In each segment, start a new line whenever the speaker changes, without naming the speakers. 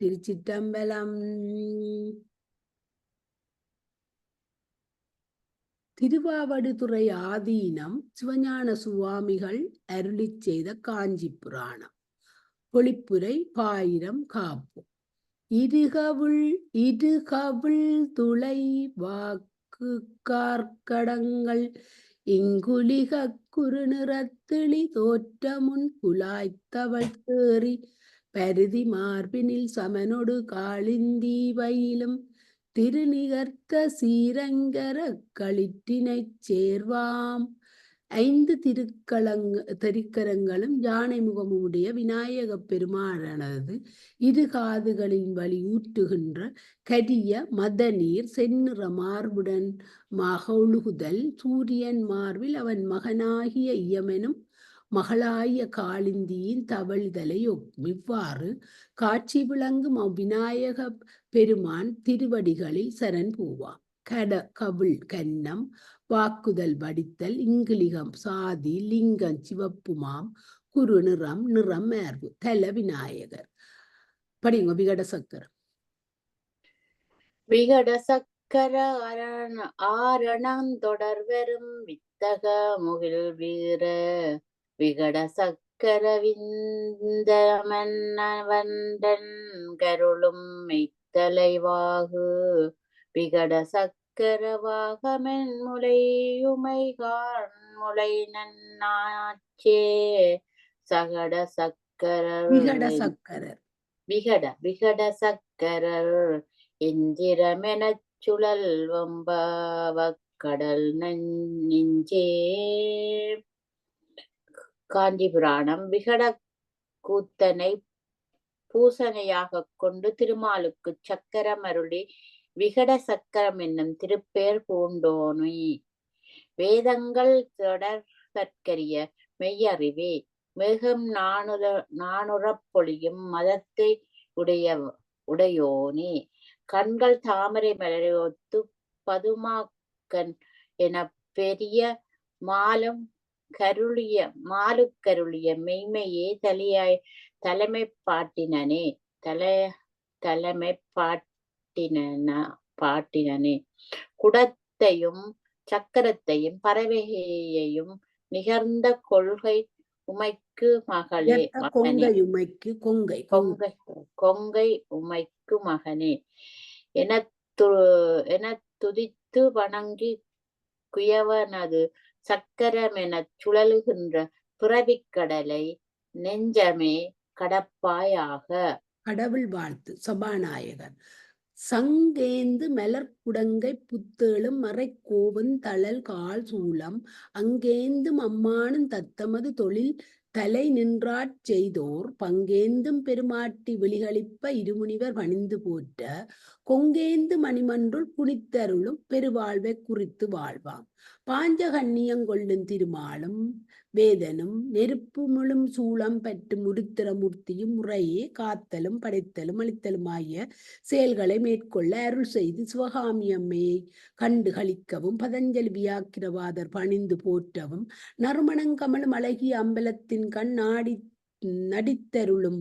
திருச்சிற்றம்பலம். திருவாவடுதுறை ஆதீனம் சிவஞான சுவாமிகள் அருளிச் செய்த காஞ்சி புராணம். பொழிப்புரை பாயிரம் காப்பு. இருகவுள் துளை வாக்கு கார்க்கடங்கள் இங்குலிக குறுநிறத்திளி தோற்றமுன் குலாய்த்தவள் தேறி பருதி மார்பினில் சமனொடு காளிந்தி வயிலும் திருநிகர்த்த சீரங்கர களிற்றினைச் சேர்வாம். 5 திருக்கரங்களும் யானை முகமுடைய விநாயகப் பெருமானது இரு காதுகளின் வழி ஊற்றுகின்ற கரிய மதநீர் செந்நிற மார்புடன் மகொழுகுதல் சூரியன் மார்பில் அவன் மகனாகிய இயமெனும் மகளாகிய காளிந்தியின் தவழ்தலை இவ்வாறு காட்சி விளங்கும் அவ்விநாயக பெருமான் திருவடிகளில் சரண் பூவாம். கவிழ் கன்னம் வாக்குதல் வடித்தல் இங்கிலிகம் சாதி லிங்கம் சிவப்புமாம் குரு நிறம் மார்பு தல விநாயகர். படிங்க.
விகட சக்கர ஆரணம் தொடர்வரும் வித்தக முகில் வீர விகட சக்கர விந்த மன்னவந்தன் கருளும் மெய்த்தலைவாகு விகட சக்கரவாகமென் முலையுமைகான் முலை நன்னாச்சே சகட சக்கரர் விகட சக்கரர் எந்திரமெனச் சுழல் வம்பவக்கடல் நெஞ்சே. காஞ்சி புராணம். விகட கூத்தனை பூசனையாக கொண்டு திருமாலுக்கு சக்கரம் அருளி விகட சக்கரம் என்னும் திருப்பெயர் பூண்டோனி. வேதங்கள் தொடர்கரிய மெய்யறிவே மிகும் நானுறப் பொழியும் மதத்தை உடையோனே. கண்கள் தாமரை மலரையொத்து பதுமாக்கன் என பெரிய மாலுக்கருளிய மெய்மையே தலைமை பாட்டினனே. குடத்தையும் சக்கரத்தையும் பறவையையும் நிகர்ந்த கொள்கை உமைக்கு மகளே கொங்கை உமைக்கு மகனே என துதித்து வணங்கி குயவனது சக்கரம் எனச் சுழலுகின்ற பிறவிக்கடலை நெஞ்சமே கடப்பாயாக.
கடவுள் வாழ்த்து. சபாநாயகர். சங்கேந்து மலர்குடங்கை புத்தேளும் மறைக்கோவன் தழல் கால் சூலம் அங்கேந்தும் அம்மானும் தத்தமது தொழில் தலை நின்றாற் செய்தோர் பங்கேந்தும் பெருமாட்டி விழிகளிப்ப இருமுனிவர் பணிந்து போற்ற கொங்கேந்து மணிமன்றுள் புனித்தருளும் பெருவாழ்வை குறித்து வாழ்வாம். பாஞ்சகண்ணியங்கொள்ளும் திருமாலும் வேதனும் நெருப்பு முழும் சூளம் பற்றும் உருத்திரமூர்த்தியும் முறையே காத்தலும் படைத்தலும் அளித்தலும் ஆகிய செயல்களை மேற்கொள்ள அருள் செய்து சிவகாமி அம்மையை கண்டு களிக்கவும் பதஞ்சலி வியாக்கிரவாதர் பணிந்து போற்றவும் நறுமணங்கமலும் அழகிய அம்பலத்தின் கண் நடித்தருளும்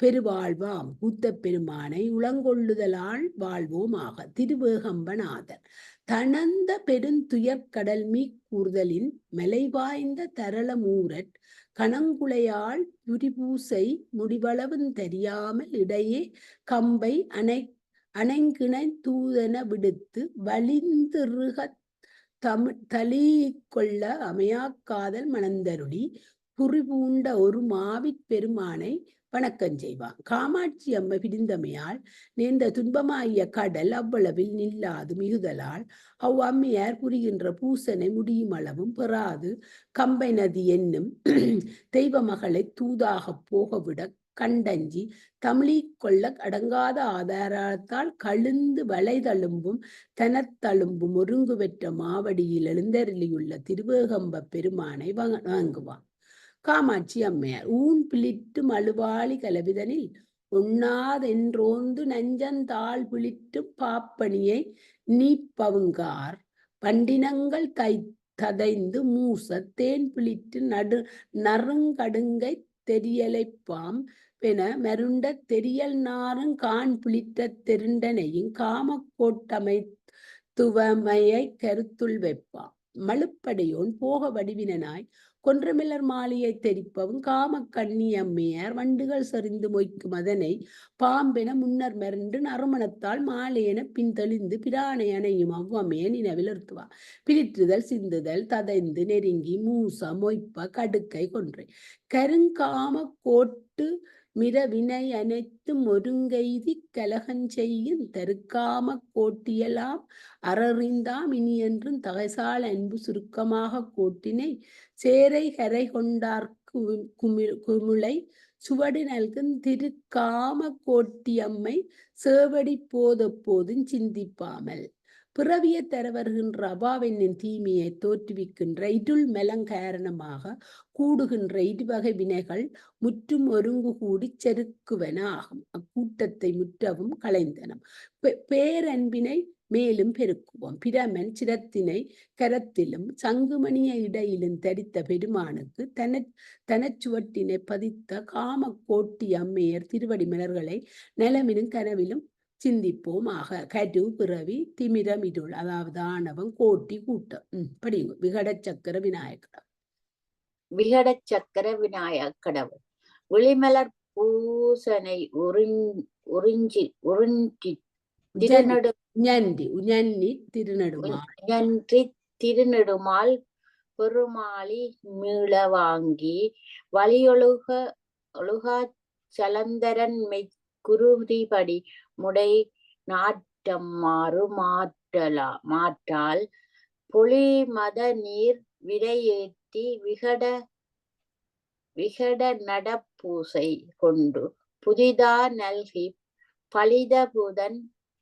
பெருவாழ்வாம். கூத்த பெருமானை உளங்கொள்ளுதலால் வாழ்வோமாக. திருவேகம்பநாதர். தனந்த பெருந்துயர்கடல் மீ கூறுதலின் மலைவாய்ந்த தரள மூரற் கணங்குளையாள் புரிபூசை முடிவளவும் தெரியாமல் இடையே கம்பை அணைங்கிணை தூதன விடுத்து வலிந்திருக தளி கொள்ள அமையாக்காதல் மணந்தருளி புரிபூண்ட ஒரு மாவிற் பெருமானை வணக்கம் செய்வான். காமாட்சி அம்மை பிரிந்தமையால் நேர்ந்த துன்பமாகிய கடல் அவ்வளவில் நில்லாது மிகுதலால் அவ்வம்மையார் புரிகின்ற பூசனை முடியும் அளவும் பெறாது கம்பை நதி என்னும் தெய்வ மகளை தூதாக போகவிட கண்டஞ்சி தமிழி கொள்ள அடங்காத ஆதாரத்தால் கழுந்து வளைதழும்பும் தனத்தழும்பும் ஒருங்கு பெற்ற மாவடியில் எழுந்தருளியுள்ள திருவேகம்ப பெருமானை வணங்குவான். காமாட்சி அம்மையார். ஊன் பிளிட்டு மழுவாளி கலவிதனில் உண்ணாதென்றோந்து நஞ்சந்தாள் பிளிட்டு பாப்பணியை நீப்பவுங்கார் பண்டினங்கள் ததைந்து மூச தேன் பிளிட்டு நறுங்கடுங்கை தெரியலைப்பாம் பென மருண்ட தெரியல் நாறும் கான் புளித்த தெருண்டனையும் காமக்கோட்டமைத்துவமையை கருத்துள் வைப்பான். மழுப்படையோன் போக வடிவினாய் கொன்றமில்லர் மாலையை தெரிப்பவும் காமக் கண்ணியம்மையார் வண்டுகள் செறிந்து மொய்க்கும் அதனை பாம்பென முன்னர் மருண்டு நறுமணத்தால் மாலையென பின்தெளிந்து பிரானை அணையும் அவ்வமைய நினைவில் நிறுத்துவார். பிரிற்றுதல் சிந்துதல் ததைந்து நெருங்கி மூச மொய்ப்ப கடுக்கை கொன்றை கருங்காம கோட்டு மிர வினை அனைத்தும் ஒருங்கெய்தி கலகஞ்செய்யும் தருக்காம கோட்டியலாம் அறறிந்தாம் இனியென்றும் தகைசால் அன்பு சுருக்கமாக கோட்டினை சேரை கரை கொண்டார்க்கு குமிழை சுவடு நல்கும் திருக்காம கோட்டியம்மை சேவடி போதப்போதும் சிந்திப்பாமல். பிறவிய தர வருகின்ற அபாவென்னின் தீமையை தோற்றுவிக்கின்ற இருள் மெலங்காரணமாக கூடுகின்ற இருவகை வினைகள் முற்றும் ஒருங்கு கூடிச் செருக்குவன ஆகும். அக்கூட்டத்தை முற்றவும் களைந்தனம். பேரன்பினை மேலும் பெருக்குவோம். பிரமன் சிரத்தினை கரத்திலும் சங்குமணிய இடையிலும் தரித்த பெருமானுக்கு தனச்சுவட்டினை பதித்த காம கோட்டி அம்மையர் திருவடி மலர்களை நலமிலும் கனவிலும் சிந்திப்போமாக. கரு பிறவி திமிரம் இருள், அதாவது ஆணவம் கோட்டி கூட்டம். படிங்க. விகட சக்கர விநாயகர்.
விகட சக்கர விநாயகர் கடவுள் விழிமலர் பூசனை உறிஞ்சி திருநெடுமால் பெருமாளி மீள வாங்கி வழியொழுகா சலந்தரன் மெய் குருதிபடி முடை நாட்டம் மாற்றால் பொலி மத நீர் விரையேற்றி விகட நடப்பூசை கொண்டு புதிதா நல்கி பலித புதன்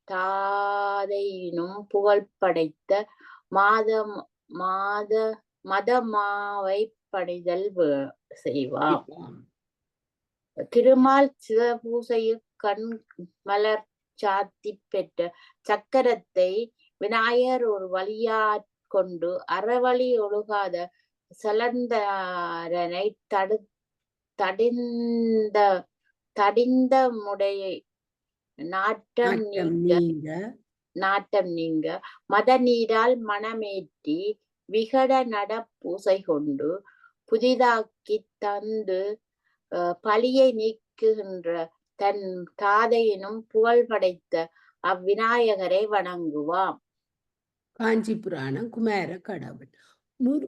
தாதையினும் புகழ் படைத்த மதமாவை பணிதல் செய்வாம். திருமால் சிவபூசையில் கண் மலர் சாத்தி பெற்ற சக்கரத்தை விநாயகர் ஒரு வழியாற் கொண்டு அறவழி ஒழுகாத சலந்தரனை தடிந்த முடையை நாட்டம் நீங்க மத நீரால் மனமேற்றி விகட நடப்பூசை கொண்டு புதிதாக்கி தந்து பழியை நீக்குகின்ற தன் தாதையினும் புகழ் படைத்த அவ்விநாயகரை வணங்குவாம்.
காஞ்சி புராணம். குமார கடவுள்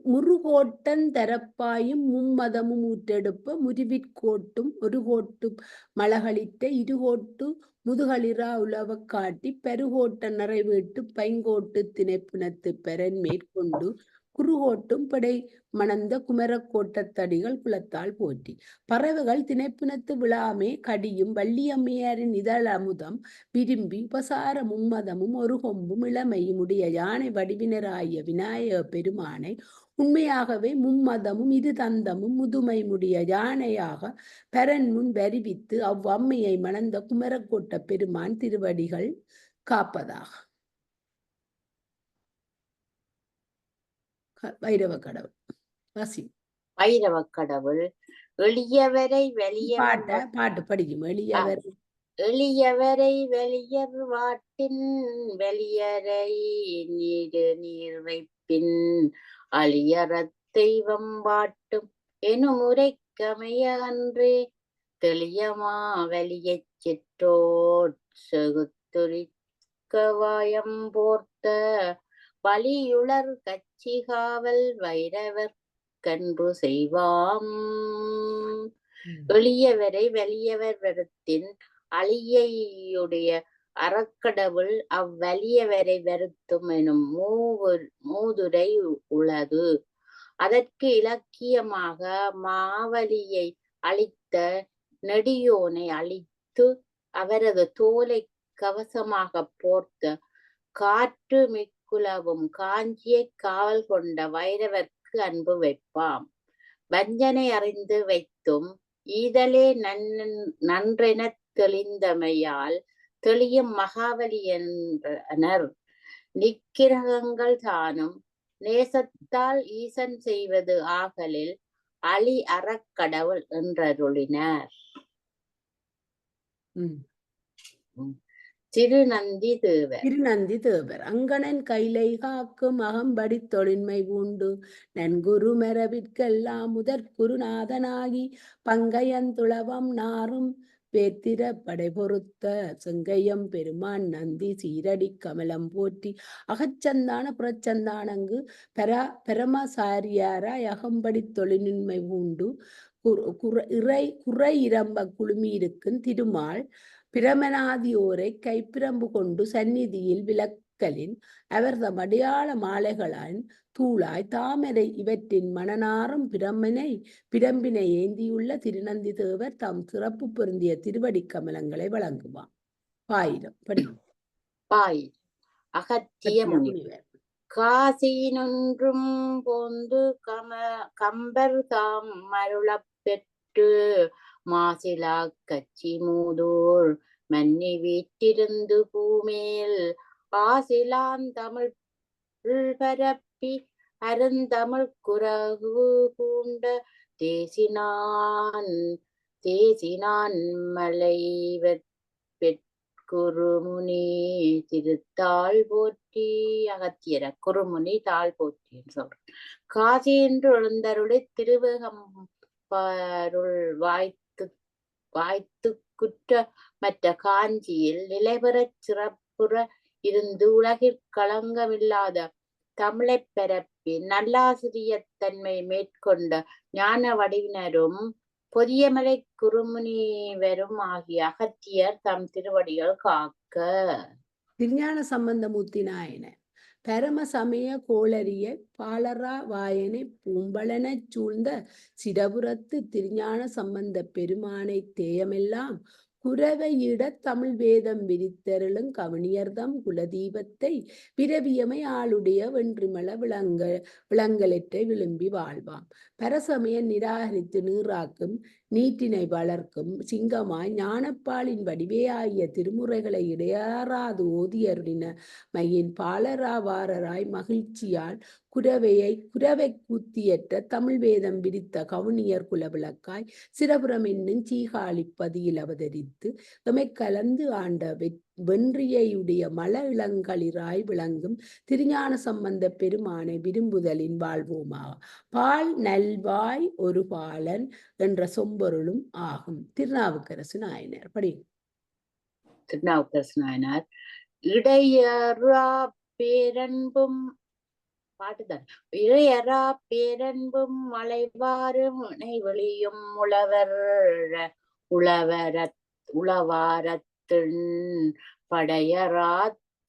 முருகோட்டன் தரப்பாயும் மும்மதமும் ஊற்றெடுப்ப முருவிற்கோட்டும் ஒரு கோட்டு மலகளிட்ட இருகோட்டு முதுகளிரா உலவ காட்டி பெருகோட்ட நிறைவேட்டு பைங்கோட்டு திணைப்புணத்து பெறன் மேற்கொண்டு குறுகோட்டும் படை மணந்த குமரக்கோட்டத்தடிகள் குலத்தால் போற்றி பறவைகள் திணைப்புணத்து விழாமே கடியும் வள்ளியம்மையாரின் இதழ் அமுதம் விரும்பி உபசார மும்மதமும் ஒரு கொம்பும் இளமையும் உடைய யானை வடிவினராய விநாயக பெருமானை உண்மையாகவே மும்மதமும் இரு தந்தமும் முதுமை முடிய யானையாக பெறன் முன் வருவித்து அவ்வம்மையை மணந்த குமரக்கோட்ட பெருமான் திருவடிகள் காப்பதாக. வைரவ கடவுள். வாசி.
வைரவ கடவுள் எளியவரை
பாட்டு படிக்கும்.
எளியவரை வெளியர் வாட்டின் வெளியரை நீர் வைப்பின் அழியறத் தெய்வம் வாட்டும் எனும் உரைக்கமைய அன்றே தெளியமா வெளியச் சிற்றோட் செகுத்துரிக்கவாயம் போர்த்த வலியுளர் கச்சிகாவல் வைரவர் கன்று செய்வாம். எளியவரை வெளியவர் வருத்தின் அழியையுடைய அறக்கடவுள் அவ்வலியவரை வருத்தும் எனும் மூதுரை உளது. அதற்கு இலக்கியமாக மாவலியை அழித்த நெடியோனை அழித்து அவரது தோலை கவசமாக போர்த்த காற்று மிக்குலவும் காஞ்சியை காவல் கொண்ட வைரவர்க்கு அன்பு வைப்பாம். வஞ்சனை அறிந்து வைத்தும் ஈதலே நன்றென தெளிந்தமையால் தெளியும் மகாவலி என்றனர். நிக்கிரகங்கள் தானும் நேசத்தால் ஈசன் செய்வது ஆகலில் அழி அறக்கடவுள் என்றருளினார். திருநந்தி தேவர்.
திருநந்தி தேவர் அங்கணன் கைலை காக்கும் அகம்படி தொழின்மை பூண்டு நன்குரு மரபிற்கெல்லாம் முதற்குருநாதனாகி பங்கையந்துளவம் நாரும் பேத்திர படை பொறுத்த செங்கையம் பெருமான் நந்தி சீரடி கமலம் போற்றி அகச்சந்தான புறச்சந்தானங்கு பரமசாரியாராய் அகம்படி தொழிலின்மை பூண்டு குறை இரம்ப குழுமி இருக்கும் திருமால் பிரமனாதியோரை கைப்பிரம்பு கொண்டு சந்நிதியில் விளக்கலின் அவர்தம் அடையாள மாலைகளான் தூளாய் தாமரை இவற்றின் மணனாரும் பிரம்பினை ஏந்தியுள்ள திருநந்தி தேவர் தாம் சிறப்பு பொருந்திய திருவடி கமலங்களை வழங்குவான். பாயிரம் படி.
பாயிரம் அகத்திய முனிவர் காசினொன்றும் போந்து கம்பர் தாம் மருளப் பெற்று மாசிலா கச்சி மூதூர் மன்னி வீட்டிருந்து பூமேல் ஆசிலான் தமிழ் பரப்பி அருந்தமிழ் குரகு பூண்ட தேசினான் மலைவர் குருமுனி திருத்தாள் போற்றி. அகத்தியர குருமுனி தாள் போற்றின்னு சொல்றேன். காசி என்று எழுந்தருளை திருவேகம் பருள் வாய்த்து குற்ற மற்ற காஞ்சியில் நிலைபெறச் சிறப்புற இருந்து உலகிற் களங்கமில்லாத தமிழை பரப்பி நல்லாசிரியத்தன்மை மேற்கொண்ட ஞான வடிவினரும் பொதியமலை குருமுனிவரும் ஆகிய அகத்தியர் தம் திருவடிகள் காக்க.
திருஞான சம்பந்தமூர்த்தி நாயனர் பரம சமய கோளரிய பாலரா வாயனை பூம்பலனச் சூழ்ந்த சிடபுரத்து திருஞான சம்பந்த பெருமானை தேயமெல்லாம் குரவையிட தமிழ் வேதம் விரித்தருளும் கவனியர்தம் குலதீபத்தை பிறவியமை ஆளுடைய வென்றிமல விளங்கலற்றை விளம்பி வாழ்வாம். பரசமய நிராகரித்து நீராக்கும் நீட்டினை வளர்க்கும் சிங்கமாய் ஞானப்பாலின் வடிவேயாகிய திருமுறைகளை இடையாறாது ஓதியருளின மையின் பாலராவாரராய் மகிழ்ச்சியால் குரவை கூத்தியற்ற தமிழ் வேதம் விரித்த கவுனியர் குலவிளக்காய் சிரபுரம் என்னும் சீகாழிப்பதியில் அவதரித்து எமை கலந்து ஆண்ட வென்றியுடைய மல இளங்களிராய் விளங்கும் திருஞான சம்பந்த பெருமானை விரும்புதலின் வாழ்வோமா. பால் நல்வாய் ஒரு பாலன் என்ற சொம்பொருளும் ஆகும். திருநாவுக்கரசு நாயனர் படி.
திருநாவுக்கரசு நாயனார் இடையறா பேரன்பும் பாட்டுதான். இளையரா பேரன்பும் மலைவாரும் இணைவெளியும் உளவாரத்தின் படையரா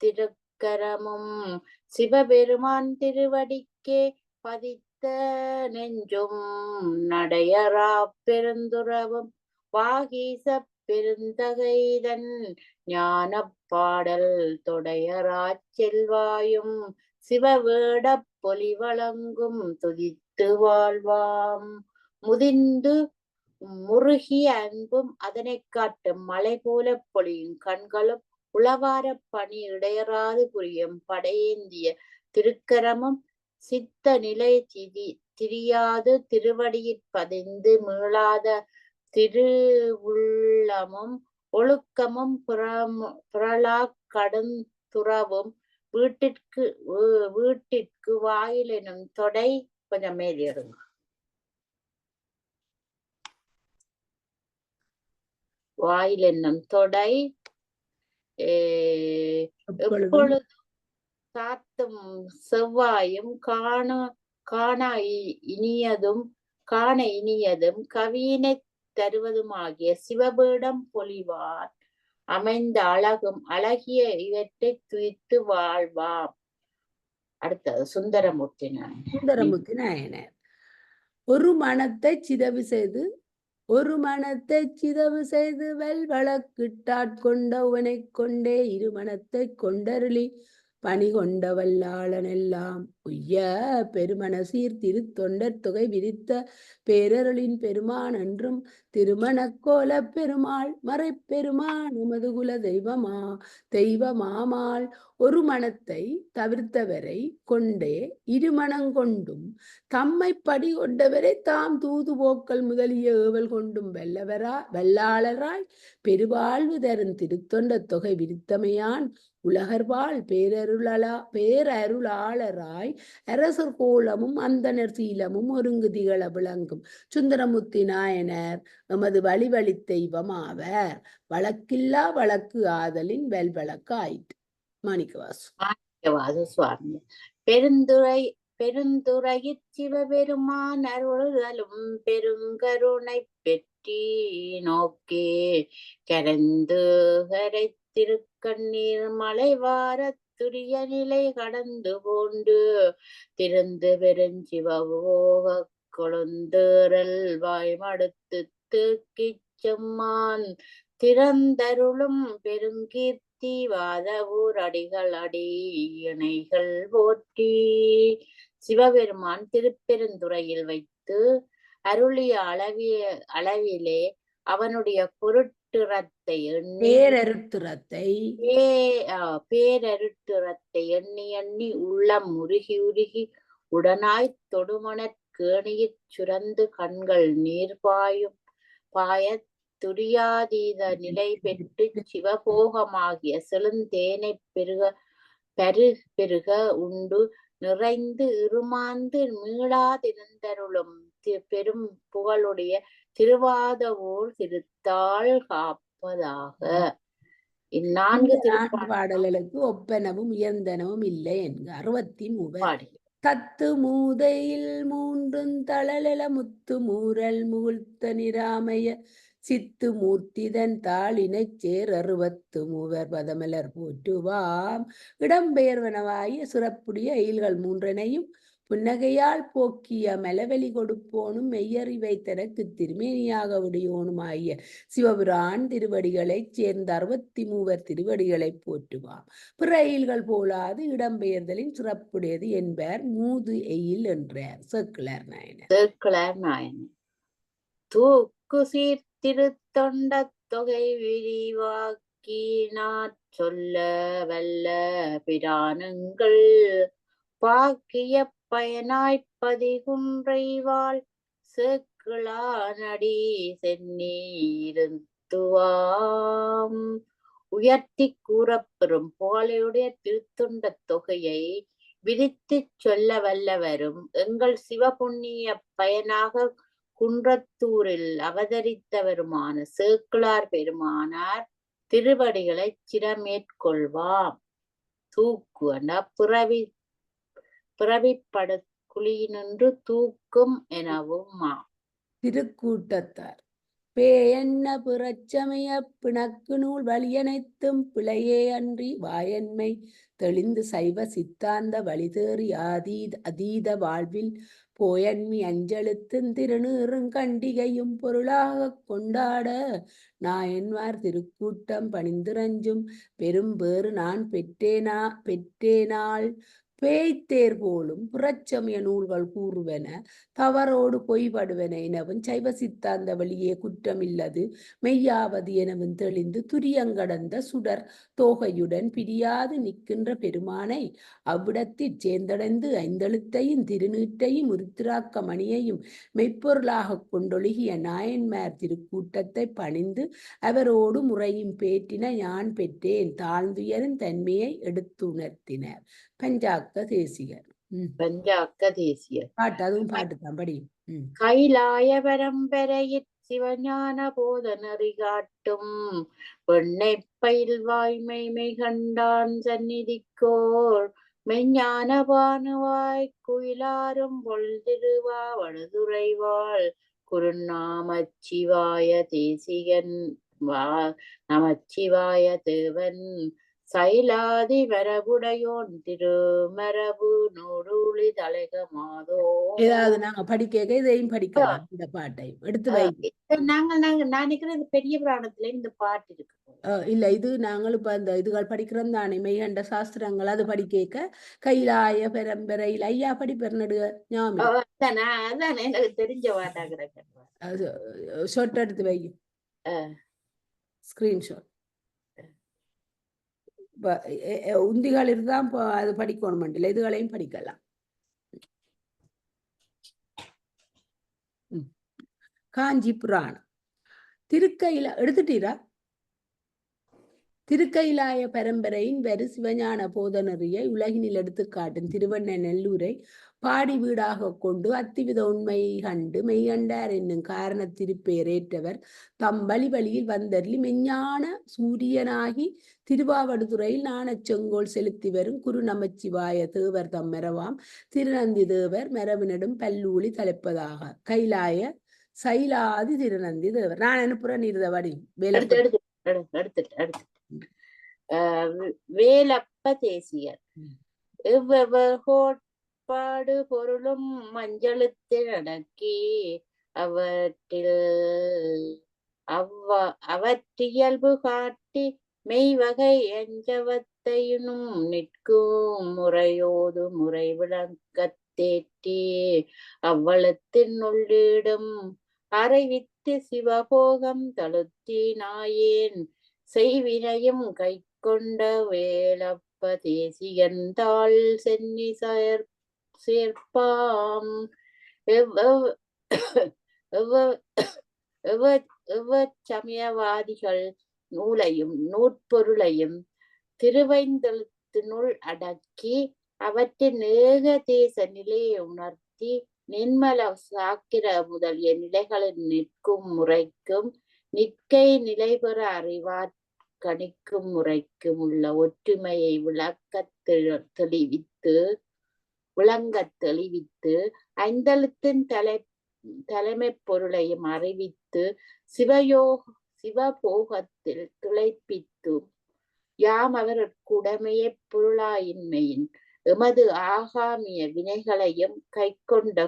திருக்கரமும் சிவபெருமான் திருவடிக்கே பதித்த நெஞ்சும் நடையரா பெருந்துறவும் வாகீச பெருந்தகைதன் ஞான பாடல் தொடையரா செல்வாயும் சிவவேட பொலி வழங்கும் துதித்து வாழ்வாம். முதிர்ந்து முருகிய அன்பும் அதனை காட்டும் மலை போல பொழியும் கண்களும் உளவார பணி இடையறாது புரியும் படையேந்திய திருக்கரமும் சித்த நிலை திரியாது திருவடியில் பதிந்து மீளாத திருவுள்ளமும் ஒழுக்கமும் புரளா கடுந்துறவும் வீட்டிற்கு வாயில் எனும் தொடை கொஞ்சம் மேலேறுங்க. வாயில் என்னும் தொடை எப்பொழுதும் சாத்தும் செவ்வாயும் காண இனியதும் கவியினை தருவதுமாகிய சிவபீடம் பொலிவார் அமைந்த அழகும் அழகிய இவற்றை துய்த்து வாழ்வாம். அடுத்தது சுந்தரமூர்த்தி நாயனர். ஒரு மனத்தை சிதவு செய்து வல்வளக்கிட்டாட்கொண்டவனை கொண்டே இருமணத்தை கொண்டருளி பணி கொண்ட வல்லாளனெல்லாம்
உய்ய பெருமன சீர்திருத்தொண்டர் தொகை விரித்த பேரருளின் பெருமான் என்றும் திருமணக்கோல பெருமாள் மறைப்பெருமான் உமது குல தெய்வமாமால் ஒரு மனத்தை தவிர்த்தவரை கொண்டே இருமணங்கொண்டும் தம்மை படி கொண்டவரை தாம் தூது போக்கல் முதலிய ஏவல் கொண்டும் வல்லாளராய் பெருவாழ்வு தரும் திருத்தொண்ட தொகை விரித்தமையான் உலகர்வாள் பேரருளாளராய் அரசர் கோலமும் அந்தனர் சீலமும் ஒருங்கு திகழ விளங்கும் சுந்தரமுத்தி நாயனர் எமது வழி தெய்வம் ஆவர். வழக்கில்லா வழக்கு ஆதலின் வெல்வழக்கு ஆயிற்று.
மாணிக்கவாசு சுவாமி பெருந்துறையிற் சிவபெருமான் அருளுதலும் பெருங்கருணை பெற்றி நோக்கே கரைந்து கரை திருக்கண்ணீர் மலைவார துரிய நிலை கடந்து போண்டு திருந்து பெருஞ்சிவபோக கொழுந்தேறல் வாய்மடுத்து தூக்கிச் செம்மான் திறந்தருளும் பெருங்கீர்த்தி வாதவூர் அடிகள் அடியணைகள் போற்றி. சிவபெருமான் திருப்பெருந்துறையில் வைத்து அருளிய அளவிலே அவனுடைய பேரருட்டுறத்தை எண்ணி எண்ணி உள்ளம் உருகி உருகி உடனாய் தொடுமணற் கேணியிற் சுரந்து கண்கள் நீர் பாயத் துரியாதீத நிலை பெற்று சிவபோகமாகிய செழுந்தேனை பெருக உண்டு நிறைந்து இருமாந்து மீளாதிருந்தருளும் பெரும் புகழுடைய திருவாதவூர் திருத்தாள் காப்பதாக. இந்நான்கு
பாடல்களுக்கு ஒப்பனவும் உயர்ந்தனவும் இல்லை என்க. 63 தத்து மூதையில் மூன்றும் தளலெல முத்து மூரல் முகுழ்த்த நிராமய சித்து மூர்த்திதன் தாளினைச் சேர் 63 பதமலர் போற்றுவாம். இடம்பெயர்வனவாய சிறப்புடைய எயில்கள் மூன்றனையும் புன்னகையால் போக்கிய மலவெளி கொடுப்போனும் மெய்யறிவை தனக்கு திருமேனியாக உடையோனுமாகிய சிவபிரான் திருவடிகளைச் சேர்ந்த 63 திருவடிகளை போற்றுவாம். பிற எயில்கள் போலாது இடம்பெயர்தலின் சிறப்புடையது என்பார் மூது எயில் என்றார் சேக்கிழார் நாயனர்.
தூக்கு சீர்திருத்தொண்ட தொகை விரிவாக்கினாற் சொல்ல வல்ல பிரானுங்கள் பாக்கிய பயனாய்ப்பதிகுன்றைவாள் சேக்கிழானடி சென்னி இருந்துவாம். உயர்த்தி கூறப்பெறும் புகழையுடைய திருத்தொண்ட தொகையை விரித்துச் சொல்ல வல்லவரும் எங்கள் சிவபுண்ணிய பயனாக குன்றத்தூரில் அவதரித்தவருமான சேக்கிழார் பெருமானார் திருவடிகளை சிரமேற்கொள்வாம். தூக்கு பிறவிப்படு குழியினின்று தூக்கும் எனவும்
திருக்கூட்டத்தார் பேயன்ன பிறச்சமய பிணக்கு நூல் வழியனைத்தும் பிழையே அன்றி வாயன்மை தெளிந்து சைவ சித்தாந்த வழிதேறி அதீத வாழ்வில் போயன்மி அஞ்செழுத்தும் திருநீறும் கண்டிகையும் பொருளாக கொண்டாட நாயன்மார் திருக்கூட்டம் பணிந்திரஞ்சும் பெரும் பேறு நான் பெற்றேனாள் பேய்த்தேர் போலும் புறச்சமய நூல்கள் கூறுவன தவறோடு பொய்படுவன எனவும் சைவ சித்தாந்த வழியே குற்றமில்லது மெய்யாவது எனவும் தெளிந்து துரியங்கடந்த சுடர் தோகையுடன் பிரியாது நிற்கின்ற பெருமானை அவ்விடத்தில் சேர்ந்தடைந்து ஐந்தெழுத்தையும் திருநீற்றையும் உருத்திராக்க மணியையும் மெய்ப்பொருளாக கொண்டொழுகிய நாயன்மார் திருக்கூட்டத்தை பணிந்து அவரோடு முறையும் பேற்றின யான் பெற்றேன் தாழ்ந்துயரும் தன்மையை எடுத்துணர்த்தினர். பஞ்சாக்க தேசிகர் பாட்டு, அதுவும் பாட்டுதான் படியும்.
கைலாய பரம்பரையிற் சிவஞான போத நெறி காட்டும் வெண்ணை பயில் வாய்மை கண்டான் சந்நிதிக்கோர் மெஞ்ஞான பானுவாய் குயிலாரும் பொழுதிருவா வடுதுறைவாள் குருநாமச்சிவாய தேசிகன் நமச்சிவாய தேவன் சைலாதி மரபுடையோன் திருமரபு நூறுளி தலைகமாதோ.
ஏதாவது நாங்க படிக்க இதையும் படிக்கலாம், இந்த பாட்டையும் எடுத்து வை.
நாங்க நாங்க நான் நினைக்கிறேன் பெரிய புராணத்துல இந்த பாட்டு இருக்கு.
இல்ல, இது நாங்கள் இப்ப அந்த இதுகள் படிக்கிறோம் தானே, மெய்கண்ட சாஸ்திரங்கள், அது படிக்க கைலாய பரம்பரையில் ஐயா படிப்பர் நடுக ஞாபகம்.
அதான் எனக்கு தெரிஞ்ச பாட்டா கிடக்கு.
ஷார்ட் எடுத்து வை, ஸ்கிரீன்ஷாட். உந்திகள் இருந்தா அது படிக்கணும் மண்டில, இதுகளையும் படிக்கலாம். காஞ்சி புராணம் திருக்கையில எடுத்துட்டீரா? திருக்கைலாய பரம்பரையின் வரு சிவஞான போதனறியை உலகினில் எடுத்து காட்டும் திருவண்ண நெல்லூரை பாடி வீடாக கொண்டு அத்திவித உண்மையை கண்டு மெய்கண்டார் என்னும் காரண திருப்பெயரேற்றவர் தம் வழியில் வந்தருளி மெஞ்ஞான சூரியனாகி திருவாவடுதுறையில் நாணச் செங்கோல் செலுத்தி வரும் குரு நமச்சிவாய தேவர் தம் மரவாம் திருநந்தி தேவர் மரபினடும் பல்லூலி தலைப்பதாக கைலாய சைலாதி திருநந்தி தேவர். நான் அனுப்புறேன் இருதவடி
வேலப்ப தேசியர் கோட்பாடு பொருளும் மஞ்சளுத்தில் அடக்கி அவற்றியல்பு காட்டி மெய்வகை எஞ்சவத்தையினும் நிற்கும் முறையோது முறை விளங்கத்தேற்றி அவ்வளத்தின் உள்ளிடும் அறைவித்து சிவபோகம் தழுத்தி நாயேன் செய்வினையும் கை கொண்ட வேலப்ப தேசியந்தாள் சென்னி சேர்ப்பாம் சமயவாதிகள் நூலையும் நூற்பொருளையும் திருவைந்தெழுத்தினுள் அடக்கி அவற்றின் ஏக தேச நிலையை உணர்த்தி நின்மல சாக்கிர முதலிய நிலைகளில் நிற்கும் முறைக்கும் நிற்கை நிலை பெற அறிவாற் கணிக்கும் முறைக்கும் உள்ள ஒற்றுமையை விளங்கத் தெளிவித்து ஐந்தெழுத்தின் தலைமை பொருளையும் அறிவித்து சிவபோகத்தில் திளைப்பித்து யாம் அவருக்குடைமையை பொருளாயின்மையின் எமது ஆகாமிய வினைகளையும் கை கொண்ட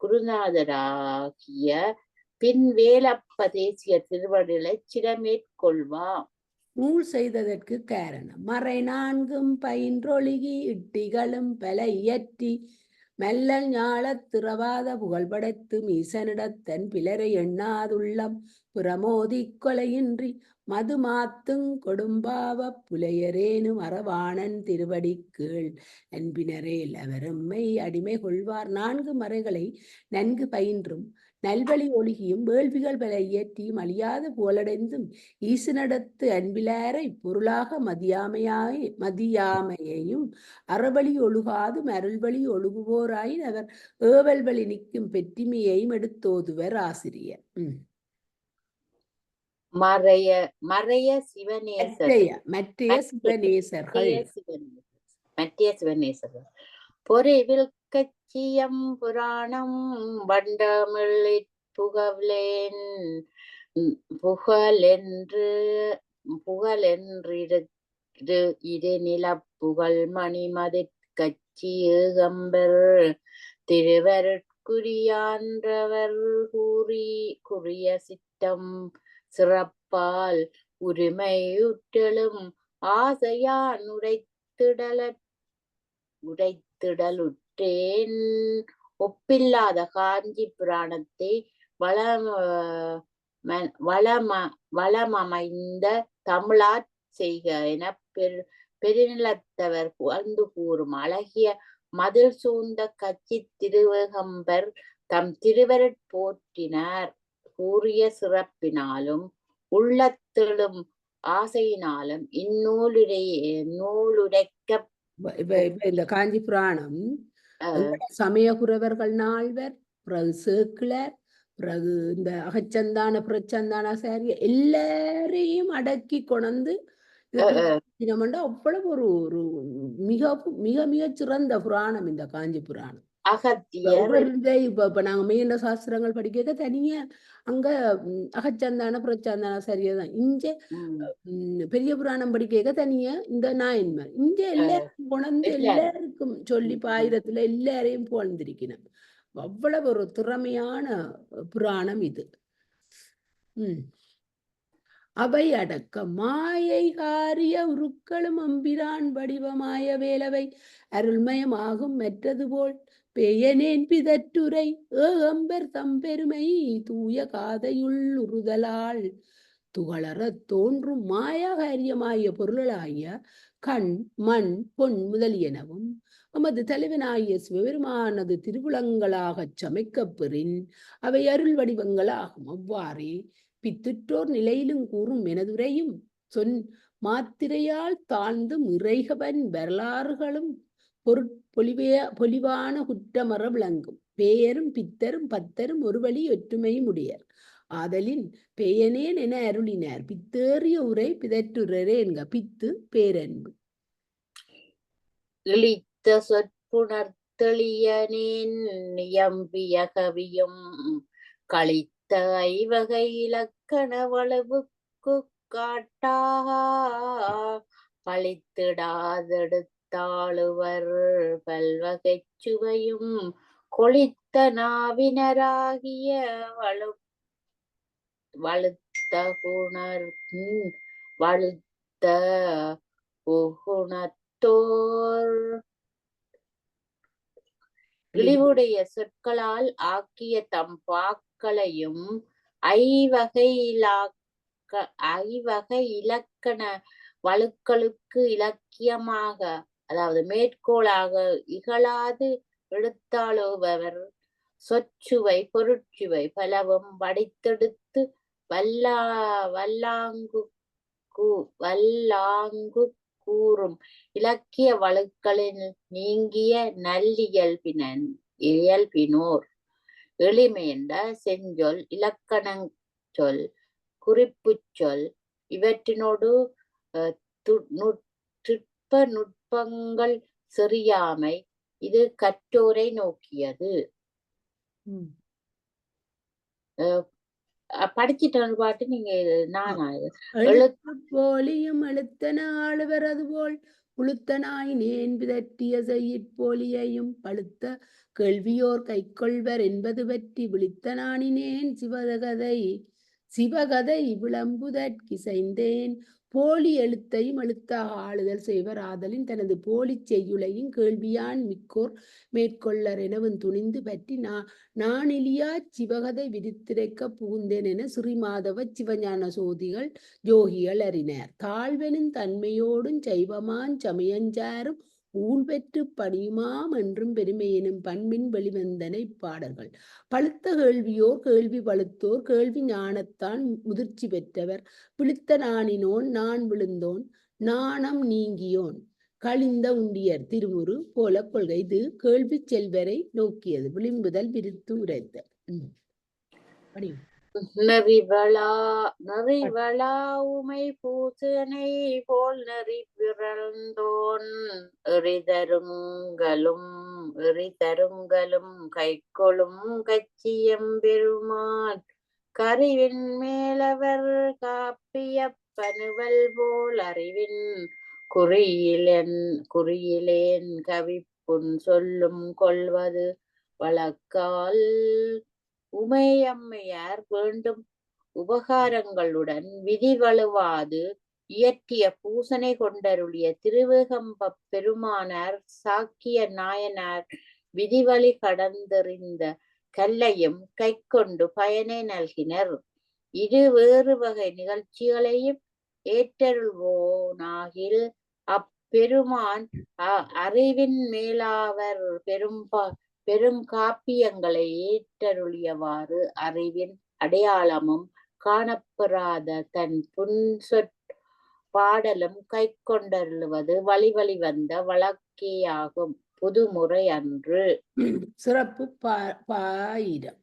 குருநாதராகிய பின் வேலப்ப தேசிய திருவடிகளை சிரமேற்கொள்வாம்.
நூல் செய்ததற்கு காரணம் மறை நான்கும் பயின்றொழுகி இட்டிகளும் பல இயற்றி மெல்லல் ஞாழத் திறவாத புகழ்படைத்து மீசனிடத்தன் பிலரை எண்ணாதுள்ளம் புறமோதி கொலையின்றி மது மாத்துங் கொடும்பாவ புலையரேனும் அறவாணன் திருவடி கீழ் என்பினரேல் அவரும்மை அடிமை கொள்வார். நான்கு மறைகளை நன்கு பயின்றும் நல்வழி ஒழுகியும் வேள்விகள் பல இயற்றியும் அழியாத புகழடைந்தும் ஈசனிடத்து அன்பிலாரை பொருளாக மதியாமையையும் அறவழி ஒழுகாது அருள்வழி ஒழுகுவோராயின் அவர் ஏவல் வழி நிற்கும் பெற்றிமையையும் எடுத்தோதுவர் ஆசிரியர்.
மறைய சிவநேசர்கள் பொறைவில் கச்சியம் புராணம் வண்டமிழிற் புகழென்று இரு நிலப்புகழ் மணிமதிற் கச்சி ஏகம்பர் திருவருட்குரியான்றவர் குறிய சித்தம் சிறப்பால் உரிமையுற்றலும் ஆசையான் உரைத்திடலுற்றேன். ஒப்பில்லாத காஞ்சி புராணத்தை வளமமைந்த தமிழாற் செய்க என பெருநிலத்தவர் புகழ்ந்து கூறும் அழகிய மதில் சூழ்ந்த கட்சி திருவேகம்பர் தம் திருவருட் போற்றினார் கூறிய சிறப்பினாலும் உள்ளத்தெழும் ஆசையினாலும் நூலுரைக்க
இந்த காஞ்சி புராணம் சமய குறவர்கள் நால்வர், பிறகு சேக்கிழர், பிறகு இந்த அகச்சந்தான பிரச்சந்தானாசாரிய எல்லாரையும் அடக்கி கொண்டு அவ்வளவு ஒரு மிக மிக மிக சிறந்த புராணம் இந்த காஞ்சி புராணம்.
அகத்தியர்
ஒவ்வொரு இப்ப நாங்க மெய்யண்ட சாஸ்திரங்கள் படிக்க தனியா அங்க அகச்சந்தான புறச்சந்தான சரியாதான் இங்க பெரிய புராணம் படிக்க தனியா இந்த நாயன்மார் இங்க எல்லாரும் கொண்டு எல்லாருக்கும் சொல்லி பாயிரத்துல எல்லாரையும் போழ்ந்திருக்கணும். அவ்வளவு ஒரு திறமையான புராணம் இது. அவை அடக்க மாயை காரிய உருக்களும் அம்பிரான் வடிவமாய வேலவை அருள்மயமாகும் மெற்றது போல் பெயனேன் பிதற்றுரை ஏகம்பர் தம்பெருமை தூய காதையுள் உறுதலால் துகளறத் தோன்றும் மாயாகாரியமாய பொருளாகிய கண் மண் பொன் முதலியனவும் நமது தலைவனாகிய சிவபெருமானது திருவுளங்களாகச் சமைக்கப்பெறின் அவை அருள் வடிவங்களாகும். அவ்வாறே பித்துற்றோர் நிலையிலும் கூறும் எனதுரையும் மாத்திரையால் தாழ்ந்து இறைகவன் வரலாறுகளும் பொலிவான குற்றமற விளங்கும். பேயரும் பித்தரும் பத்தரும் ஒரு வழி ஒற்றுமையும் உடையர் ஆதலின் பெயனேன் என அருளினார். பித்தேறிய உரை பிதற்றுரே என்க. பித்து பேரன்பு
இழித்த சொற்புணர்த்தெளியனேன் நியம்பிய கவியும் களித்த ஐவகை இலக்கண வளவுக்கு காட்டா பழித்திடாதெடுத்தாளுவர் பல்வகை சுவையும் கொளித்த நாவினராகிய வழுத்த குணத்தோர் இழிவுடைய சொற்களால் ஆக்கிய தம் பாக்களையும் ஐவகை இலக்கண வழுக்களுக்கு இலக்கியமாக அதாவது மேற்கோளாக இகழாது எடுத்தாளுபவர் சொற்சுவை பொருட்சுவை பலவும் வடித்தெடுத்து வல்லாங்கு கூறும் இலக்கிய வழுக்களில் நீங்கிய இயல்பினோர் எளிமையென்ற செஞ்சொல் இலக்கணச் சொல் குறிப்புச் சொல் இவற்றினோடு நுட்பங்கள் செறியாமை இது கற்றோரை நோக்கியது. படிச்சிட்டு பாட்டு நீங்க
போலியும் எழுத்தன ஆளுவர் அதுபோல் புழுத்தனாயினேன் பிதற்றிய செய்யிற்போலியையும் பழுத்த கேள்வியோர் கைக்கொள்வர் என்பது பற்றி விழித்தனானினேன் சிவகதை விளம்புதற்கிசைந்தேன். போலி எழுத்தையும் எழுத்தாக ஆளுதல் செய்வர் ஆதலின் தனது போலி செய்யுளையும் கேள்வியான் மிக்கோர் மேற்கொள்ளர் எனவும் துணிந்து பற்றி நானிலியா சிவகதை விரித்திரைக்க புகுந்தேன் என ஸ்ரீமாதவ சிவஞான சோதிகள் யோகிகள் அறிஞர். தாழ்வெனும் தன்மையோடும் சைவமான் சமயஞ்சாரும் ஊழ்பெற்று பணியுமாம் என்றும் பெருமையெனும் பண்பின் வெளிவந்தனை பாடல்கள். பழுத்த கேள்வியோர் கேள்வி பழுத்தோர் கேள்வி ஞானத்தான் முதிர்ச்சி பெற்றவர் விழுத்த நாணினோன் நான் விழுந்தோன் நாணம் நீங்கியோன் கழிந்த உண்டியர் திருமுரு போல கொள்கை. இது கேள்வி செல்வரை நோக்கியது விளிம்புதல் விரித்து உரைத்த
நெறிவளா உமை பூசனை போல் நெறி பிறந்தோன் எறிதருங்களும் கைக்கொளும் கச்சியம் பெருமான் கறிவின் மேலவர் காப்பிய பனுவல் போல் அறிவின் குறியிலேன் கவிப்புண் சொல்லும் கொள்வது வழக்கால் உமையம்மையார் வேண்டும் உபகாரங்களுடன் விதி வலுவாது இயற்றிய பூசனை கொண்டருளிய திருவேகம்ப பெருமானார் சாக்கிய நாயனார் விதிவழி கடந்தெறிந்த கல்லையும் கைக்கொண்டு பயனை நல்கினர். இரு வேறு வகை நிகழ்ச்சிகளையும் ஏற்றருள்வோனாகில் அப்பெருமான் அறிவின் மேலாவர் பெருங்காப்பியங்களை ஏற்றருளியவாறு அறிவின் அடையாளமும் காணப்பெறாத தன் புன்சொற் பாடலும் கை கொண்டருளுவது வழி வந்த வழக்கேயாகும். புதுமுறை அன்று.
சிறப்பு பாயிரம்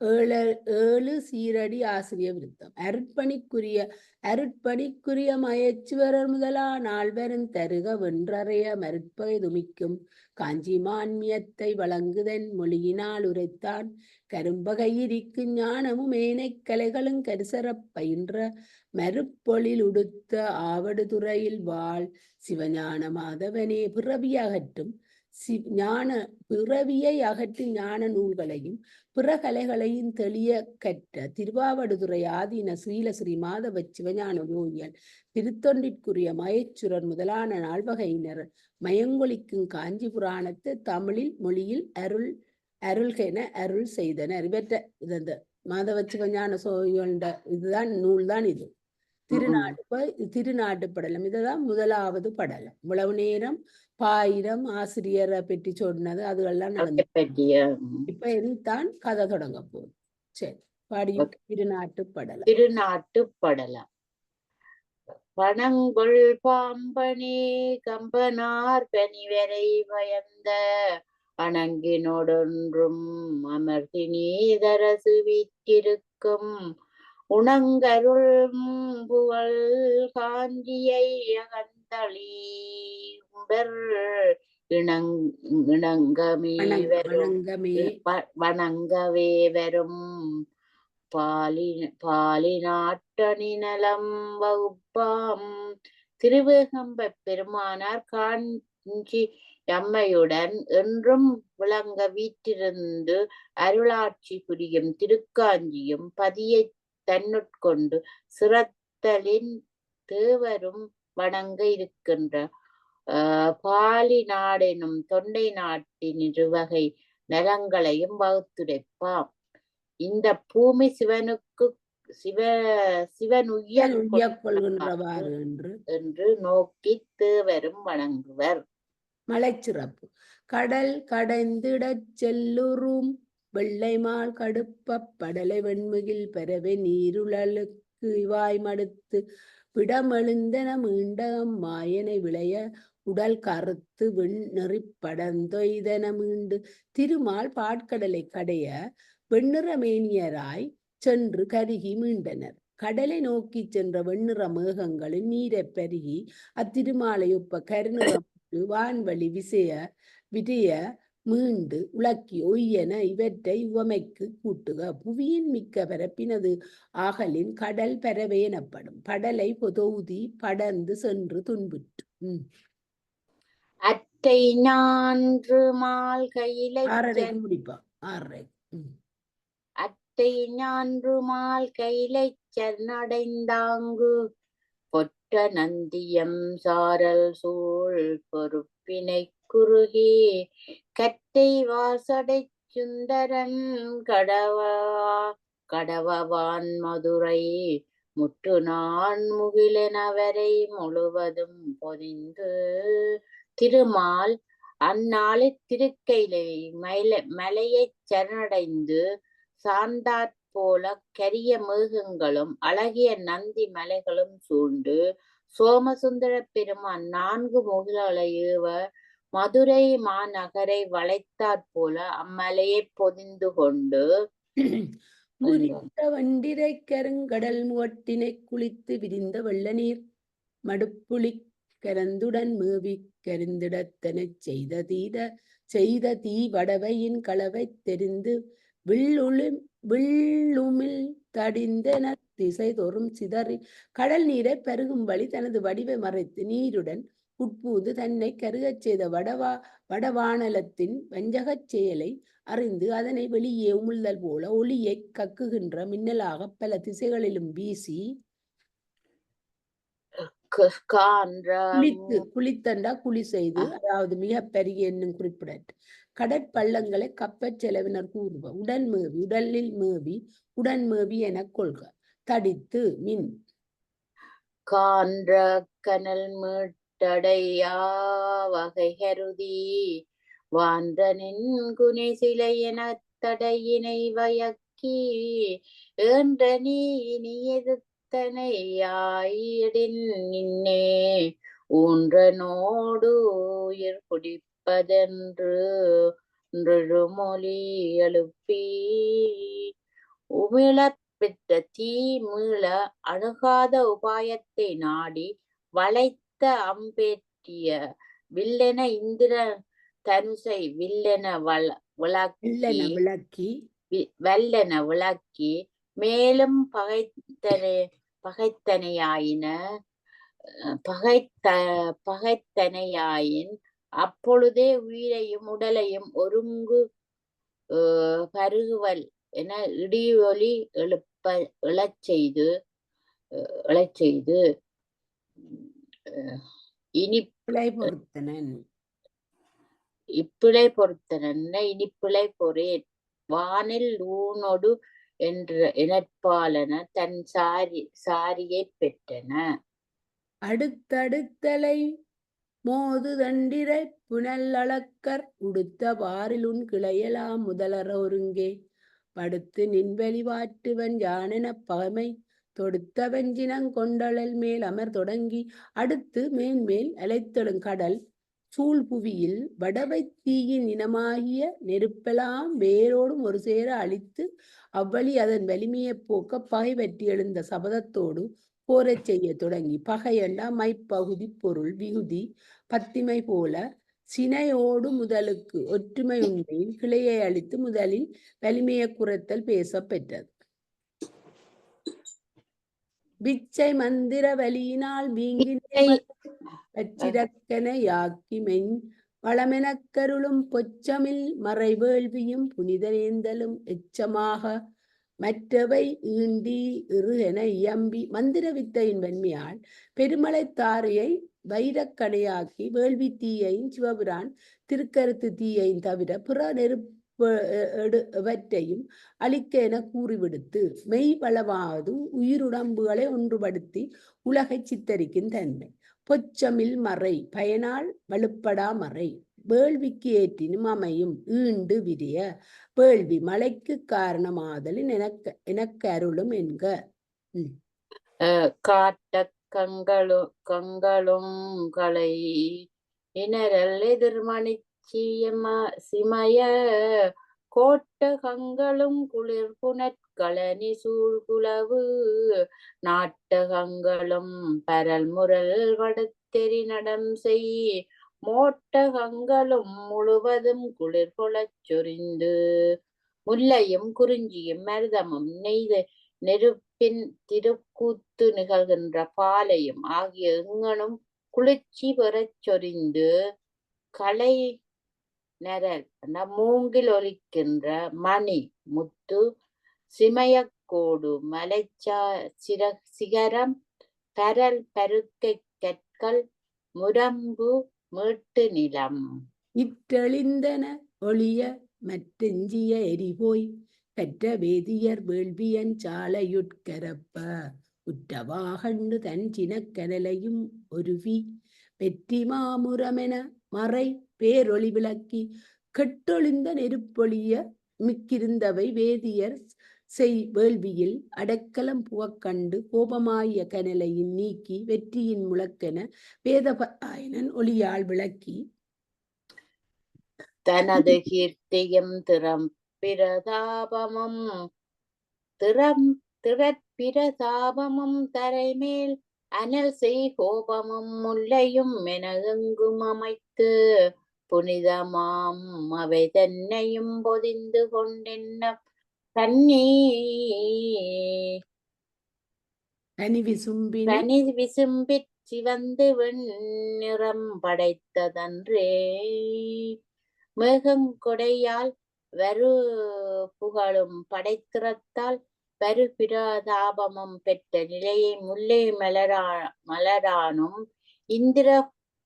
ஏழு சீரடி ஆசிரிய விருத்தம். அருட்பணிக்குரிய மயச்சுவரர் முதலா நால்வரும் தருக வென்றறைய மருட்பகை துமிக்கும் காஞ்சி மான்மியத்தை வழங்குதன் மொழியினால் உரைத்தான் கரும்பகையிரிக்கு ஞானமும் ஏனைக் கலைகளும் கரிசரப் பயின்ற மருப்பொழில் உடுத்த ஆவடுதுறையில் வாழ் சிவஞான மாதவனே பிறவியை அகற்றும் ஞான நூல்களையும் பிற கலைகளையும் தெளிய கற்ற திருவாவடுதுறை ஆதீன ஸ்ரீ மாதவ சிவஞான யோகியல் திருத்தொண்டிற்குரிய மயச்சுரர் முதலான நால்வகையினர் மயங்கொலிக்கும் காஞ்சி புராணத்தை தமிழில் மொழியில் அருள்கென அருள் செய்தனர். இவற்ற இந்த மாதவ சிவஞான சோழியோண்ட இதுதான் நூல்தான் இது. திருநாட்டு படலம் இதுதான் முதலாவது படலம். இவ்வளவு நேரம் பாயிரம் ஆசிரியரை பற்றி சொன்னது அதுகெல்லாம் நடந்து. இப்ப இனித்தான் கதை தொடங்க போகுது. சரி, பாடி. திருநாட்டு
படலம். பணங்கொள் பாம்பனே கம்பனார் பனிவரை பயந்த அணங்கினொடொன்றும் அமர்த்தினீதரசு வீற்றிருக்கும் உணங்கருள் புகழ் காஞ்சியை அகந்தளி உடர் வணங்கவே வரும் பாலிநாட்டணிநலம் வகுப்பாம் திருவேகம்ப பெருமானார் காஞ்சி அம்மையுடன் என்றும் விளங்க வீற்றிருந்து அருளாட்சி புரியும் திருக்காஞ்சியும் பதியை தன்னுட்கொண்டு சிறத்தலின் தேவரும் வணங்க இருக்கின்ற பாலி நாடெனும் தொண்டை நாட்டின் இருவகை நலங்களையும் வகுத்துரைப்பாம். இந்த பூமி சிவனுக்கு சிவன்
கொள்கின்றவாறு
என்று நோக்கி தேவரும் வணங்குவர்.
மலைச்சிறப்பு. கடல் கடைந்திடச் செல்லுறும் வெள்ளைமால் கடுப்ப படலை வெண்முகில் பெறவே நீருழலுக்கு இவாய் மடுத்து விடமெழுந்தன மீண்டகம் மாயனை விளைய உடல் கருத்து வெண்ணெறி படந்தொய்தன மீண்டு திருமால் பாட்கடலை கடைய வெண்ணிறமேனியராய் சென்று கருகி மீண்டனர். கடலை நோக்கி சென்ற வெண்ணிற மேகங்களின் நீரை பருகி அத்திருமாலை ஒப்ப கருநிறம் வான்வழி விடைய மீண்டு உலக்கி ஒய்யன இவற்றை உவமைக்கு கூட்டுக. புவியின் மிக்க பரப்பினது ஆகலின் கடல் பரவே எனப்படும். படலை பொதௌதி படர்ந்து சென்று துன்புற்று.
அத்தை ஞான்று மால் கையிலை
முடிப்பா 6:30.
அத்தை ஞான்று மால் கையிலை சரணடைந்தாங்கு பொற்ற நந்தியம் சாரல் சூழ் பொறுப்பினை குறுகி கட்டை வாசடை சுந்தரன் கடவவான் மதுரை முற்று நான் முகிலெனவரை முழுவதும் பொதிந்து திருமால் அந்நாளை திருக்கையிலை மலையை சரணடைந்து சார்ந்தாற் போல கரிய மேகங்களும் அழகிய நந்தி மலைகளும் சூழ்ந்து சோமசுந்தர பெருமான் 4 முகில்களை ஏவ மதுரை மாநகரை வளைத்தாற் போல அம்மலையை பொதிந்து கொண்டு
வண்டிரை கருங்கடல் முகட்டினை குளித்து விரிந்த வெள்ள நீர் மடுப்புளி கரந்துடன் மேவி கருந்திடத்தனச் செய்த தீ வடவையின் களவை தெரிந்து வில்லுமில் தடிந்தென திசை தோறும் சிதறி கடல் நீரை பருகும் வழி தனது வடிவை மறைத்து நீருடன் உட்பூந்து தன்னை கருகச் செய்த வடவானலத்தின் வஞ்சகச் செயலை அறிந்து அதனை வெளியே உமிழ்தல் போல ஒளியை கக்குகின்ற மின்னலாக பல திசைகளிலும் வீசி குளித்தண்டா குழி செய்து, அதாவது மிக பெரிய என்னும் குறிப்பிடட்டு கடற்பள்ளங்களை கப்பற் செலவினர் கூறுவ உடலில் மேவி உடன்மேவி எனக் கொள்க. தடித்து மின்
கான்ற கனல் மீட்டடையா வகை கருதி வான்றனின் குனை சிலை என தடையினை வயக்கி ஏன்ற நீ எதிர்த்தனையாயிடின் நின்னே ஊன்றனோடு உயிர் குடிப்பதென்று மொழி எழுப்பி உமிழப் பெற்ற தீ மீள அணுகாத உபாயத்தை நாடி வளைத்த அம்பேற்றிய வில்லென இந்திர தனுசை வில்லென விளக்கி
விளக்கி
வல்லென விளக்கி மேலும் பகைத்தனையாயின பகைத்தனையாயின் அப்பொழுதே உயிரையும் உடலையும் ஒருங்கு பருகுவல் என இடியொலி எழச் செய்து
பிழை பொருத்தனன்
இப்பிழை பொருத்தனன் இனிப்பிழை பொறேன் வானில் ஊனொடு எனற்பாலன தன் சாரியைப் பெற்றன.
அடுத்தடுத்தலை மோது தண்டிரை புனல் அளக்கர் உடுத்த வாரிலுன் கிளையலாம் முதலற ஒருங்கே படுத்து நின்வெளி வாற்றுவன் யானெனப் பகமை தொடுத்த வெஞ்சினங் கொண்டழல் மேல் அமர் தொடங்கி அடுத்து மேன்மேல் அலைத்தெழும் கடல் சூழ்புவியில் வடவை தீயின் இனமாகிய நெருப்பெல்லாம் வேரோடும் ஒரு சேர அழித்து அவ்வழி அதன் வலிமையைப் போக்க பகை பற்றி எழுந்த சபதத்தோடு போரச் செய்ய தொடங்கி பகையண்டா மைப்பகுதி பொருள் விகுதி பத்திமை போல சினையோடு முதலுக்கு ஒற்றுமை உண்மையில் கிளையை அளித்து முதலில் வலிமையை குறைத்தல் பேச பெற்றது. பிச்சை மந்திர வலியினால் வீங்கின யாக்கி மென் வளமெனக் கருளும் பொச்சமில் மறை வேள்வியும் புனிதனேந்தலும் எச்சமாக மற்றவை ஈண்டி இறுகென இயம்பி மந்திர வித்தையின் வன்மையால் பெருமலை தாரையை வைரக்கணையாக்கி வேள்வி தீயையும் சிவபிரான் திருக்கருத்து தீயையும் தவிர பிற நெருப்பவற்றையும் அழிக்க என கூறிவிடுத்து மெய் வளவாது உயிருடம்புகளை ஒன்றுபடுத்தி உலகை சித்தரிக்கும் தன்மை பொச்சமில் மறை பயனால் வலுப்படா மறை வேள்விக்கு ஏற்றினும் அமையும் ஈண்டு விரிய வேள்வி மலைக்கு காரணமாதலின் எனக்கு அருளும் என்க.
காட்ட கங்களுங்களை இனரல் எதிர்மணி சிமய கோட்ட கங்களும் குளிர் புனற்களனி சூழ்குலவு நாட்டகங்களும் பரல் முரல் வடுத்தெறி நடம் செய் மோட்டகங்களும் முழுவதும் குளிர் கொளச் சொரிந்து முல்லையும் குறிஞ்சியும் மருதமும் நெருப்பின் திருக்கூத்து நிகழ்கின்ற பாலையும் ஆகிய எங்கனும் குளிர்ச்சி பெறச் சொரிந்து களை நரல் மூங்கில் ஒலிக்கின்ற மணி முத்து சிமயக்கோடு மலைச்சா சிகரம் பரல் பருக்கை கற்கள் முரம்பு மீட்டு நிலம்
இற்றெளிந்தன ஒளிய மற்றெஞ்சிய எரிபோய் பெற்ற வேதியர் வேள்வியன் சாலையுட்கரப்ப உற்றவாகண்டு தன் சினக்கனலையும் ஒருவி வெற்றி மாமுரமென மறை பேரொளி விளக்கி கெட்டொழிந்த நெருப்பொழிய மிக்கிருந்தவை வேதியர் செய் வேள்வியில் அடைக்கலம் புகக்கண்டு கோபமாய கனலையின் நீக்கி வெற்றியின் முழக்கென வேதபாயனன் ஒளியால் விளக்கி
தனது கீர்த்தியும் திறப்பிரதாபமும் தரைமேல் அனல் செய் கோபமும் முல்லையும் மெனகெங்கும் அமைத்து புனிதமாம் அவை தன்னையும் பொதிந்து கொண்டென்ன பனி விசும்பிற் சிவந்து வெண்ணிறம் படைத்ததன்றே மேகங்கொடையால் வரு புகழும் படைத்திறத்தால் வரு பிரதாபமும் பெற்ற நிலையை முல்லை மலரானும் இந்திர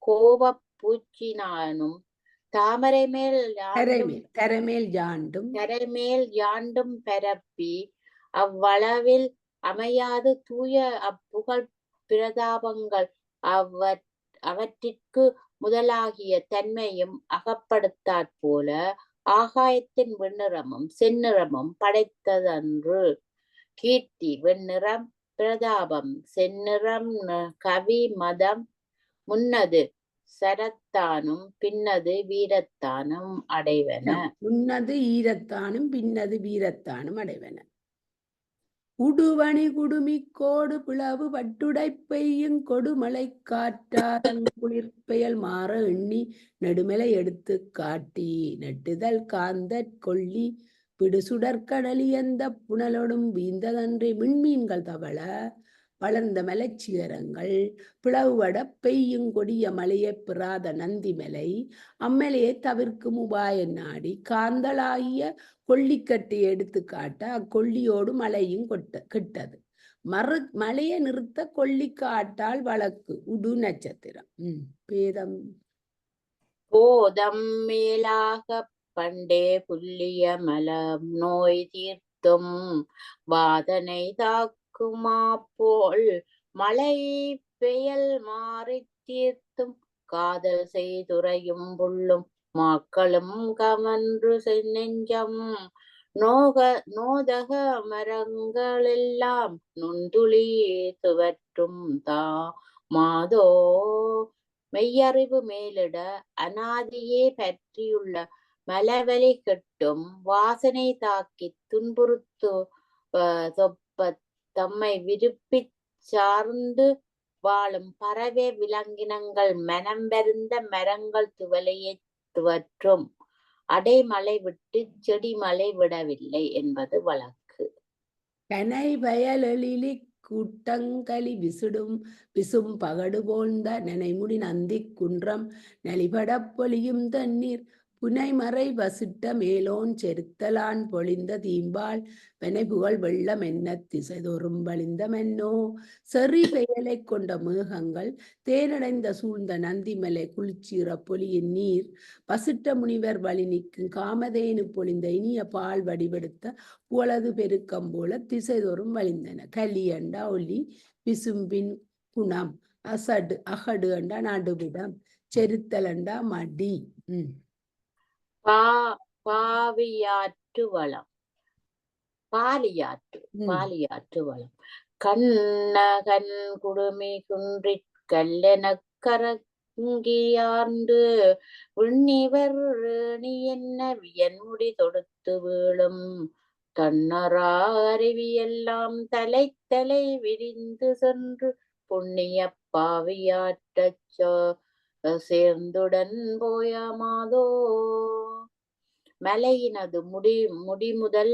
கோப பூச்சினானும் தாமரை மேல் யாண்டும் பரப்பி அவ்வளவில் அமையாது தூய அப்புகழ் பிரதாபங்கள் அவற்றிற்கு முதலாகிய தன்மையும் அகப்படுத்தாற் போல ஆகாயத்தின் வெண்ணிறமும் செந்நிறமும் படைத்ததன்று. கீர்த்தி வெண்ணிறம், பிரதாபம் செந்நிறம், கவி மதம் முன்னது சரத்தானும் பின்னது வீரத்தானும் அடைவன.
முன்னது ஈரத்தானும் பின்னது வீரத்தானும் அடைவன. உடுவணி குடுமிக்கோடு பிளவு பட்டுடை பெய்யும் கொடுமலை காற்றாரங் குளிர்பெயல் மாற எண்ணி நெடுமலை எடுத்து காட்டி நெட்டுதல் காந்தற் கொள்ளி பிடுசுடற்கடலி எந்த புனலொடும் வீந்ததன்றி விண்மீன்கள் தவள வளர்ந்த மலைச்சிகரங்கள் பிளவுவட பெய்யும் கொடிய மலையைப் பெறாத நந்திமலை அம்மலையை தவிர்க்கும் உபாய நாடி காந்தளாகிய கொல்லிக்கட்டை எடுத்து காட்ட அக்கொல்லியோடு மலையும் கிட்டது. மலையை நிறுத்த கொல்லி காட்டால் வழக்கு உடு நட்சத்திரம். பேதம்
போதம் மேலாக பண்டே புல்லிய மலம் நோய் தீர்த்தும் வாதனை தாக்குமா போல் மழை பெயல் மாறி தீர்த்தும் காதல் செய்துரையும் புள்ளும் மாக்களும் கமன்று நெஞ்சம் நோதக மரங்களெல்லாம் நுண்துளி துவற்றும் மாதோ மெய்யறிவு மேலிட அனாதியே பற்றியுள்ள மலவலி கெட்டும் வாசனை தாக்கி துன்புறுத்து தம்மை விருப்பி சார்ந்து வாழும் பறவை விலங்கினங்கள் மனம் வருந்த மரங்கள் துவலையை துவற்றும் அடைமலை விட்டு செடி மலை விடவில்லை என்பது வழக்கு.
கனை வயலெழிலி கூட்டங்களி விசும் பகடு போழ்ந்த நனைமுடி நந்தி குன்றம் நலிபடப் பொலியும் தண்ணீர் புனைமறை வசிட்ட மேலோன் செருத்தலான் பொழிந்த தீம்பால் வெனைபுகழ் வெள்ளம் என்ன திசைதொறும் வழிந்த மென்னோ செறி பெயலை கொண்ட மேகங்கள் தேனடைந்த சூழ்ந்த நந்திமலை குளிர்ச்சிற பொலியின் நீர் வசிட்ட முனிவர் வழி நிற்கும் காமதேனு பொழிந்த இனிய பால் வடிவெடுத்த புலது பெருக்கம் போல திசைதொறும் வழிந்தன. கலியண்டா ஒலி விசும்பின் குணம் அகடு அண்டா நடுவிடம் செருத்தலண்டா மடி.
பாவியாற்று வளம் பாலியாற்று வளம் கண்ணகன் குடுமி குன்றிற் கல்லெனக் கரங்கியார்ந்து விண்ணிவர் நீ என்ன வியன்முடி தொடுத்து வீழும் தன்னரா அருவியெல்லாம் தலை தலை விரிந்து சென்று புண்ணிய பாவியாற்றச் சேர்ந்துடன் போயமாதோ மலையினது முடிமுதல்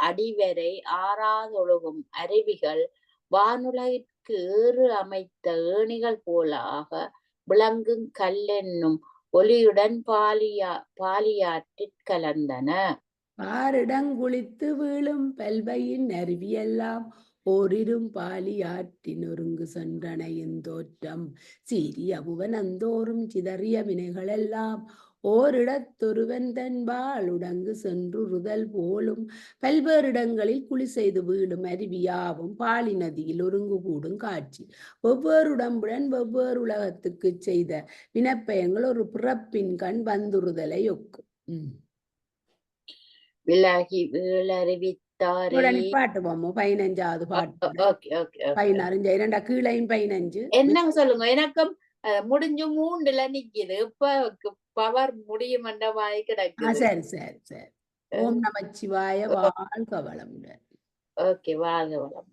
அடிவரை ஆறாதொழுகும் அருவிகள் வானுலகிற்கு ஏறு அமைத்த ஏணிகள் போலாக விளங்கும் கல்லென்னும் ஒலியுடன் பாலியாற்றிற் கலந்தன.
ஆரிடங்குளித்து வீழும் பல்வையின் அருவியெல்லாம் ஓரிரும் பாலியாற்றின் ஒருங்கு சென்றனையின் தோற்றம் சீரிய புவனந்தோறும் சிதறிய வினைகளெல்லாம் ஓரிடத்தொருவன் தன்பால் உடங்கு சென்றுறுதல் போலும் பல்வேறிடங்களில் குழி செய்து வீடும் அருவியாவும் பாலி நதியில் ஒருங்கு கூடும் காட்சி வெவ்வேறு உடம்புடன் வெவ்வேறு உலகத்துக்கு செய்த வினப்பயங்கள் ஒரு பிறப்பின் கண் வந்துறுதலை ஒக்கும்.
விலகி வீழறிவித்தாரே
பாட்டுவோமோ 15வது பாட்டு 16 இரண்டா கீழையும் 15
என்னங்க சொல்லுங்க. எனக்கும் முடிஞ்சு 3ல நிக்குது. இப்ப பவர் முடியும் மண்டமாய் கிடக்குது.
சரி சரி சரி. ஓம் நமச்சிவாய வாழ்க வளமுடன்.
ஓகே, வாழ்க வளம்.